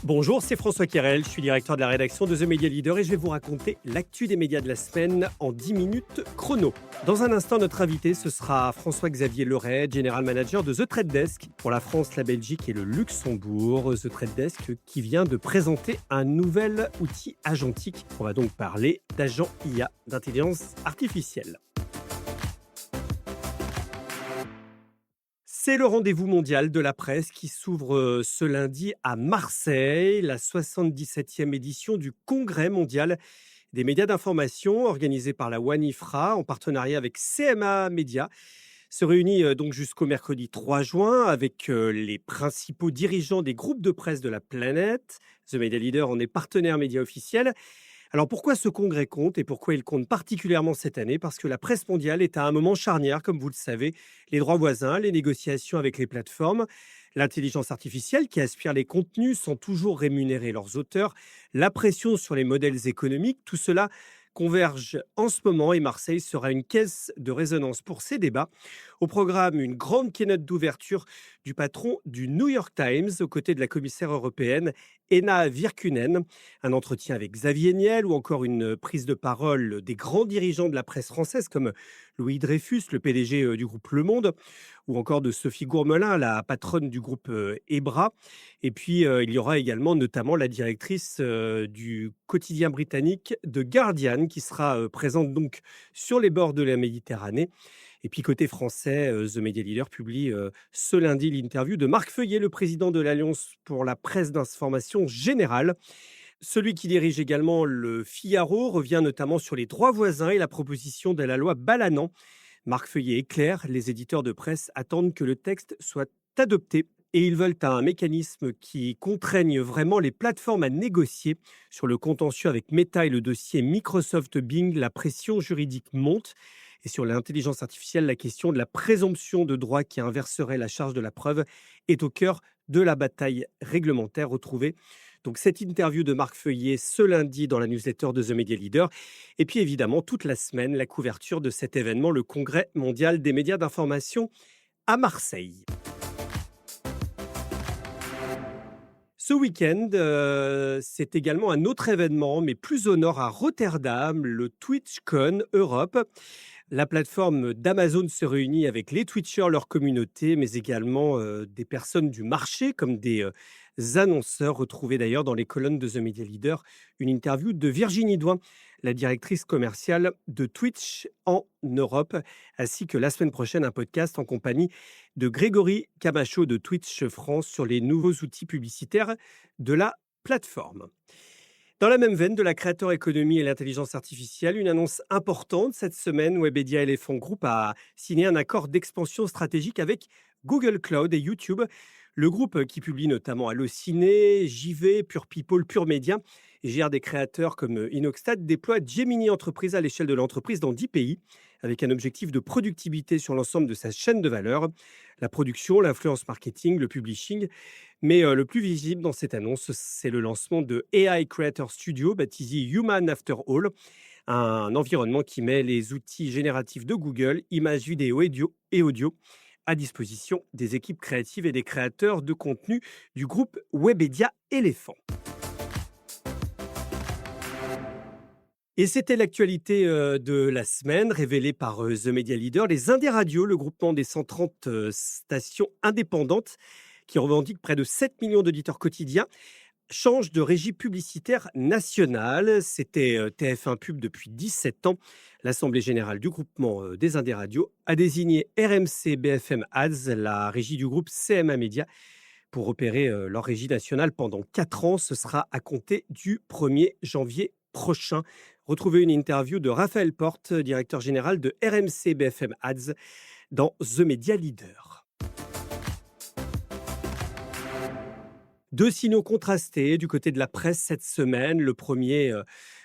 Bonjour, c'est François Querel, je suis directeur de la rédaction de The Media Leader et je vais vous raconter l'actu des médias de la semaine en 10 minutes chrono. Dans un instant, notre invité, ce sera François-Xavier Leray, General Manager de The Trade Desk pour la France, la Belgique et le Luxembourg. The Trade Desk qui vient de présenter un nouvel outil agentique. On va donc parler d'agent IA, d'intelligence artificielle. C'est le rendez-vous mondial de la presse qui s'ouvre ce lundi à Marseille, la 77e édition du Congrès mondial des médias d'information organisé par la WANIFRA en partenariat avec CMA Média. Se réunit donc jusqu'au mercredi 3 juin avec les principaux dirigeants des groupes de presse de la planète. The Media Leader en est partenaire média officiel. Alors pourquoi ce congrès compte et pourquoi il compte particulièrement cette année? Parce que la presse mondiale est à un moment charnière, comme vous le savez. Les droits voisins, les négociations avec les plateformes, l'intelligence artificielle qui aspire les contenus sans toujours rémunérer leurs auteurs, la pression sur les modèles économiques, tout cela converge en ce moment et Marseille sera une caisse de résonance pour ces débats. Au programme, une grande keynote d'ouverture du patron du New York Times aux côtés de la commissaire européenne Ena Virkkunen, un entretien avec Xavier Niel ou encore une prise de parole des grands dirigeants de la presse française comme Louis Dreyfus, le PDG du groupe Le Monde, ou encore de Sophie Gourmelin, la patronne du groupe Ebra. Et puis, il y aura également notamment la directrice du quotidien britannique The Guardian qui sera présente donc sur les bords de la Méditerranée. Et puis côté français, The Media Leader publie ce lundi l'interview de Marc Feuillet, le président de l'Alliance pour la presse d'information générale. Celui qui dirige également le Figaro revient notamment sur les droits voisins et la proposition de la loi Balanant. Marc Feuillet est clair, les éditeurs de presse attendent que le texte soit adopté et ils veulent un mécanisme qui contraigne vraiment les plateformes à négocier. Sur le contentieux avec Meta et le dossier Microsoft Bing, la pression juridique monte. Et sur l'intelligence artificielle, la question de la présomption de droit qui inverserait la charge de la preuve est au cœur de la bataille réglementaire retrouvée. Donc cette interview de Marc Feuillet ce lundi dans la newsletter de The Media Leader. Et puis évidemment, toute la semaine, la couverture de cet événement, le Congrès mondial des médias d'information à Marseille. Ce week-end, c'est également un autre événement, mais plus au nord à Rotterdam, le TwitchCon Europe. La plateforme d'Amazon se réunit avec les Twitchers, leur communauté, mais également des personnes du marché, comme des annonceurs, retrouvés d'ailleurs dans les colonnes de The Media Leader. Une interview de Virginie Douin, la directrice commerciale de Twitch en Europe, ainsi que la semaine prochaine un podcast en compagnie de Grégory Camacho de Twitch France sur les nouveaux outils publicitaires de la plateforme. Dans la même veine de la créateur économie et l'intelligence artificielle, une annonce importante cette semaine, Webedia Elephant Group a signé un accord d'expansion stratégique avec Google Cloud et YouTube. Le groupe qui publie notamment Allociné, JV, Pure People, Pure Média et gère des créateurs comme Inoxtad déploie Gemini Entreprise à l'échelle de l'entreprise dans 10 pays avec un objectif de productivité sur l'ensemble de sa chaîne de valeur, la production, l'influence marketing, le publishing. Mais le plus visible dans cette annonce, c'est le lancement de AI Creator Studio, baptisé Human After All, un environnement qui met les outils génératifs de Google, images, vidéo et audio, à disposition des équipes créatives et des créateurs de contenu du groupe Webedia Elephant. Et c'était l'actualité de la semaine révélée par The Media Leader. Les Indés Radio, le groupement des 130 stations indépendantes qui revendiquent près de 7 millions d'auditeurs quotidiens, change de régie publicitaire nationale. C'était TF1 Pub depuis 17 ans. L'Assemblée générale du groupement des Indés Radio a désigné RMC BFM Ads, la régie du groupe CMA Média, pour opérer leur régie nationale pendant 4 ans. Ce sera à compter du 1er janvier prochain. Retrouvez une interview de Raphaël Porte, directeur général de RMC BFM Ads, dans The Media Leader. Deux signaux contrastés du côté de la presse cette semaine. Le premier,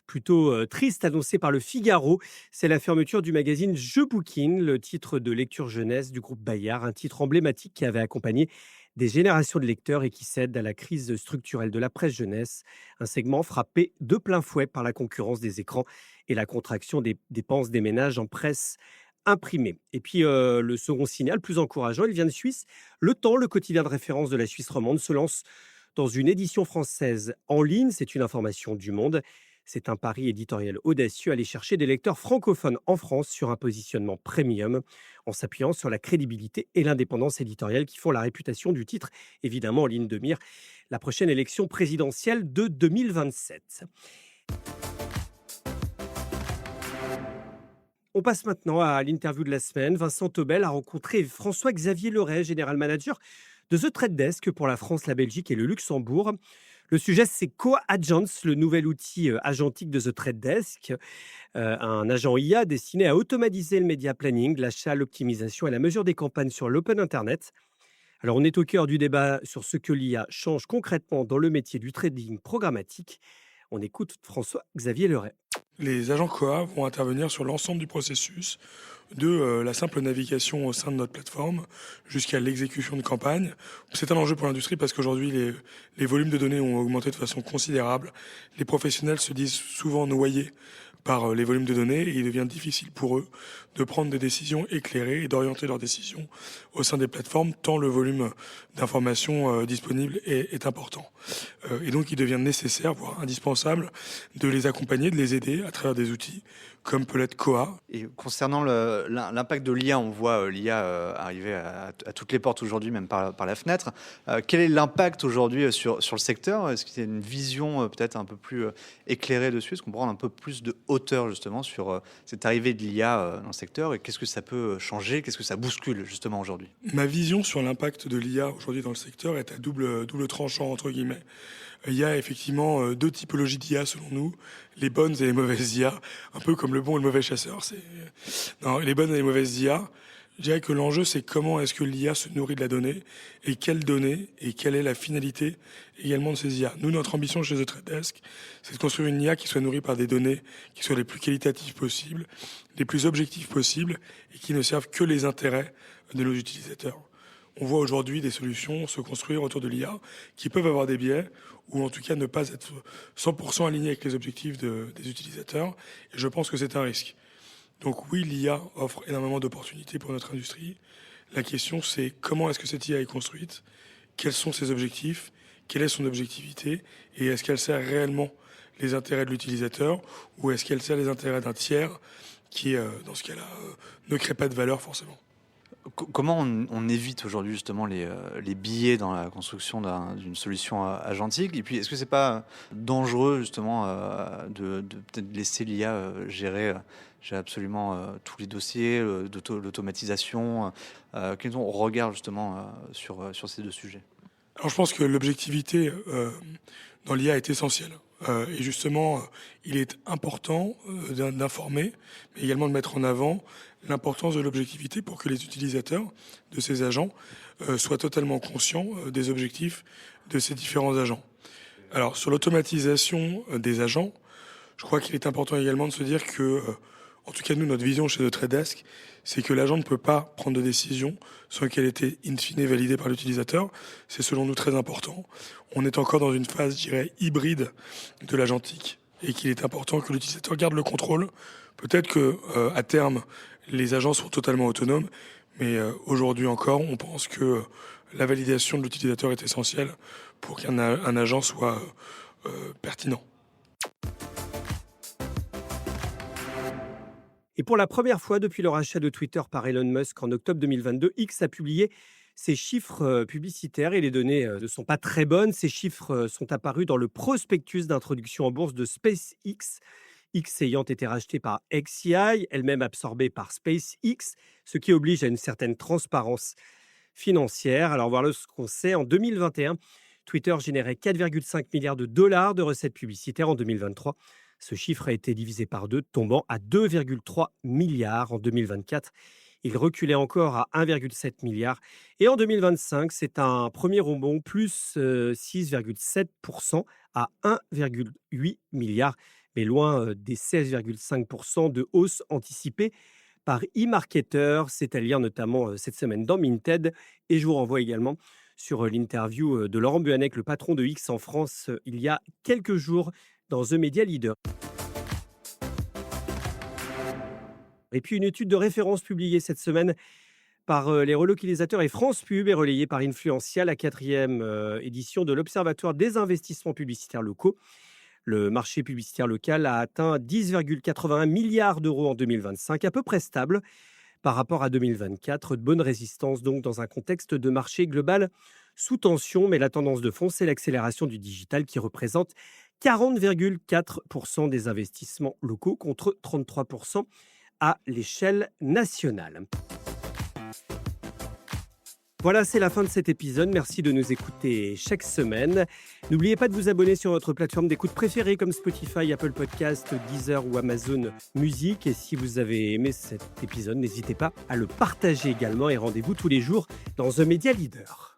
plutôt triste, annoncé par le Figaro, c'est la fermeture du magazine Je Bouquine, le titre de lecture jeunesse du groupe Bayard, un titre emblématique qui avait accompagné des générations de lecteurs et qui cède à la crise structurelle de la presse jeunesse, un segment frappé de plein fouet par la concurrence des écrans et la contraction des dépenses des ménages en presse imprimée. Et puis le second signal, plus encourageant, il vient de Suisse. Le Temps, le quotidien de référence de la Suisse romande, se lance dans une édition française en ligne. C'est une information du Monde. C'est un pari éditorial audacieux, aller chercher des lecteurs francophones en France sur un positionnement premium, en s'appuyant sur la crédibilité et l'indépendance éditoriale qui font la réputation du titre, évidemment en ligne de mire, la prochaine élection présidentielle de 2027. On passe maintenant à l'interview de la semaine. Vincent Tobel a rencontré François-Xavier Leray, général manager de The Trade Desk pour la France, la Belgique et le Luxembourg. Le sujet, c'est CoAgents, le nouvel outil agentique de The Trade Desk, un agent IA destiné à automatiser le media planning, l'achat, l'optimisation et la mesure des campagnes sur l'open Internet. Alors, on est au cœur du débat sur ce que l'IA change concrètement dans le métier du trading programmatique. On écoute François-Xavier Leray. Les agents COA vont intervenir sur l'ensemble du processus, de la simple navigation au sein de notre plateforme jusqu'à l'exécution de campagne. C'est un enjeu pour l'industrie parce qu'aujourd'hui, les volumes de données ont augmenté de façon considérable. Les professionnels se disent souvent noyés par les volumes de données et il devient difficile pour eux de prendre des décisions éclairées et d'orienter leurs décisions au sein des plateformes tant le volume d'informations disponibles est important. Et donc il devient nécessaire, voire indispensable, de les accompagner, de les aider à travers des outils comme peut l'être Koa. Et concernant l'impact de l'IA, on voit l'IA arriver à toutes les portes aujourd'hui, même par la fenêtre. Quel est l'impact aujourd'hui sur le secteur? Est-ce qu'il y a une vision peut-être un peu plus éclairée dessus? Est-ce qu'on prend un peu plus de hauteur justement sur cette arrivée de l'IA dans le secteur et qu'est-ce que ça peut changer? Qu'est-ce que ça bouscule justement aujourd'hui? Ma vision sur l'impact de l'IA aujourd'hui dans le secteur est à double tranchant entre guillemets. Il y a effectivement deux typologies d'IA selon nous, les bonnes et les mauvaises IA, un peu comme le bon et le mauvais chasseur. Non, les bonnes et les mauvaises IA, je dirais que l'enjeu c'est comment est-ce que l'IA se nourrit de la donnée et quelle donnée et quelle est la finalité également de ces IA. Nous, notre ambition chez The Trade Desk, c'est de construire une IA qui soit nourrie par des données qui soient les plus qualitatives possibles, les plus objectives possibles et qui ne servent que les intérêts de nos utilisateurs. On voit aujourd'hui des solutions se construire autour de l'IA qui peuvent avoir des biais ou en tout cas ne pas être 100% alignés avec les objectifs des utilisateurs. Et je pense que c'est un risque. Donc oui, l'IA offre énormément d'opportunités pour notre industrie. La question, c'est comment est-ce que cette IA est construite? Quels sont ses objectifs? Quelle est son objectivité? Et est-ce qu'elle sert réellement les intérêts de l'utilisateur ou est-ce qu'elle sert les intérêts d'un tiers qui, dans ce cas-là, ne crée pas de valeur forcément? Comment on évite aujourd'hui justement les biais dans la construction d'une solution agentique? Et puis, est-ce que c'est pas dangereux justement de peut-être laisser l'IA gérer absolument tous les dossiers, l'automatisation? Quel est ton regard justement sur ces deux sujets? Alors je pense que l'objectivité dans l'IA est essentielle. Et justement, il est important d'informer, mais également de mettre en avant l'importance de l'objectivité pour que les utilisateurs de ces agents soient totalement conscients des objectifs de ces différents agents. Alors sur l'automatisation des agents, je crois qu'il est important également de se dire que, en tout cas nous, notre vision chez The Trade Desk, c'est que l'agent ne peut pas prendre de décision sans qu'elle ait été in fine validée par l'utilisateur. C'est selon nous très important. On est encore dans une phase, je dirais, hybride de l'agentique et qu'il est important que l'utilisateur garde le contrôle. Peut-être que à terme, les agents sont totalement autonomes, mais aujourd'hui encore, on pense que la validation de l'utilisateur est essentielle pour qu'un agent soit pertinent. Et pour la première fois depuis le rachat de Twitter par Elon Musk en octobre 2022, X a publié ses chiffres publicitaires et les données ne sont pas très bonnes. Ces chiffres sont apparus dans le prospectus d'introduction en bourse de SpaceX, X ayant été racheté par XAI, elle-même absorbée par SpaceX, ce qui oblige à une certaine transparence financière. Alors voilà ce qu'on sait. En 2021, Twitter générait 4,5 milliards de dollars de recettes publicitaires. En 2023, ce chiffre a été divisé par deux, tombant à 2,3 milliards en 2024. Il reculait encore à 1,7 milliard. Et en 2025, c'est un premier rebond, plus 6,7% à 1,8 milliard, mais loin des 16,5% de hausse anticipée par eMarketer. C'est à lire notamment cette semaine dans Minted. Et je vous renvoie également sur l'interview de Laurent Buanec, le patron de X en France, il y a quelques jours dans The Media Leader. Et puis une étude de référence publiée cette semaine par les relocalisateurs et France Pub est relayée par Influencia, la quatrième édition de l'Observatoire des investissements publicitaires locaux. Le marché publicitaire local a atteint 10,81 milliards d'euros en 2025, à peu près stable par rapport à 2024. De bonne résistance donc dans un contexte de marché global sous tension, mais la tendance de fond, c'est l'accélération du digital qui représente 40,4% des investissements locaux contre 33% à l'échelle nationale. Voilà, c'est la fin de cet épisode. Merci de nous écouter chaque semaine. N'oubliez pas de vous abonner sur votre plateforme d'écoute préférée comme Spotify, Apple Podcast, Deezer ou Amazon Music. Et si vous avez aimé cet épisode, n'hésitez pas à le partager également et rendez-vous tous les jours dans The Media Leader.